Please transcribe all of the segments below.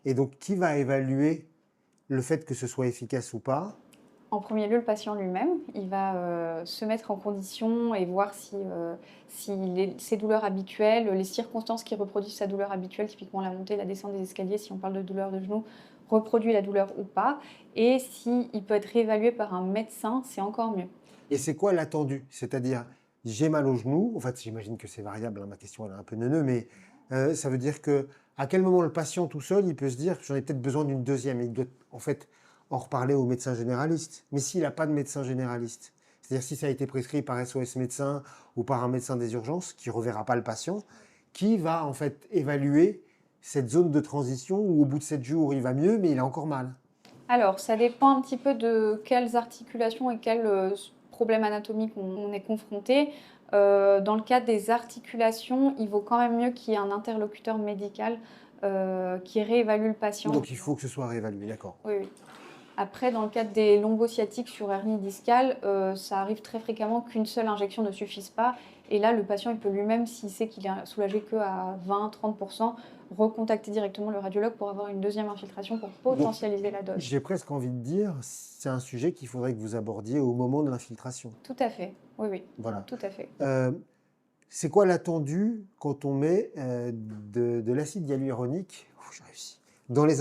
Et donc, qui va évaluer le fait que ce soit efficace ou pas? En premier lieu, le patient lui-même, il va se mettre en condition et voir si ses douleurs habituelles, les circonstances qui reproduisent sa douleur habituelle, typiquement la montée, la descente des escaliers, si on parle de douleur de genou, reproduit la douleur ou pas. Et s'il peut être réévalué par un médecin, c'est encore mieux. Et c'est quoi l'attendu? C'est-à-dire, j'ai mal au genou, en fait, j'imagine que c'est variable, hein, ma question elle est un peu neuneu, mais ça veut dire que à quel moment le patient tout seul, il peut se dire, j'en ai peut-être besoin d'une deuxième, il doit en fait en reparler au médecin généraliste. Mais s'il n'a pas de médecin généraliste, c'est-à-dire si ça a été prescrit par SOS médecin ou par un médecin des urgences, qui ne reverra pas le patient, qui va en fait évaluer cette zone de transition où au bout de 7 jours, il va mieux, mais il a encore mal? Alors, ça dépend un petit peu de quelles articulations et quels problèmes anatomiques on est confronté. Dans le cas des articulations, il vaut quand même mieux qu'il y ait un interlocuteur médical qui réévalue le patient. Donc il faut que ce soit réévalué, d'accord. Oui, oui. Après, dans le cadre des lombosciatiques sur hernie discale, ça arrive très fréquemment qu'une seule injection ne suffise pas. Et là, le patient, il peut lui-même, s'il sait qu'il est soulagé qu'à 20-30%, recontacter directement le radiologue pour avoir une deuxième infiltration pour Donc potentialiser la dose. j'ai presque envie de dire, c'est un sujet qu'il faudrait que vous abordiez au moment de l'infiltration. Tout à fait. Oui, oui, Voilà. tout à fait. Euh, c'est quoi l'attendu quand on met de l'acide hyaluronique, j'ai réussi, dans les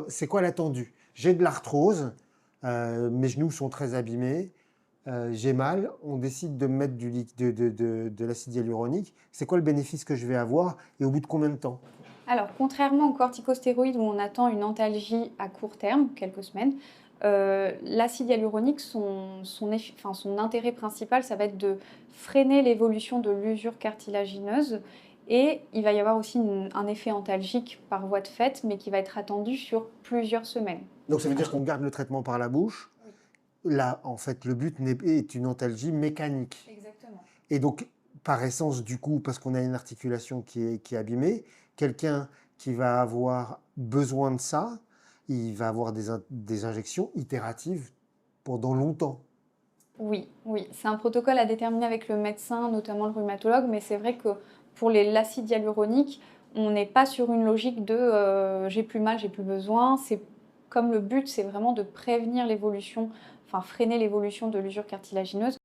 c'est quoi l'attendu? J'ai de l'arthrose, mes genoux sont très abîmés, j'ai mal, on décide de mettre de l'acide hyaluronique. C'est quoi le bénéfice que je vais avoir et au bout de combien de temps? Alors, contrairement aux corticostéroïdes où on attend une antalgie à court terme, quelques semaines, l'acide hyaluronique, son intérêt principal, ça va être de freiner l'évolution de l'usure cartilagineuse et il va y avoir aussi un effet antalgique par voie de fait, mais qui va être attendu sur plusieurs semaines. Donc ça veut dire qu'on garde le traitement par la bouche. Oui, Là, en fait, le but est une antalgie mécanique. exactement. Et donc, par essence, du coup, parce qu'on a une articulation qui est abîmée, quelqu'un qui va avoir besoin de ça, il va avoir des injections itératives pendant longtemps. Oui, oui, c'est un protocole à déterminer avec le médecin, notamment le rhumatologue, mais c'est vrai que pour l'acide hyaluronique, on n'est pas sur une logique de j'ai plus mal, j'ai plus besoin. C'est comme le but, c'est vraiment de prévenir l'évolution, enfin freiner l'évolution de l'usure cartilagineuse.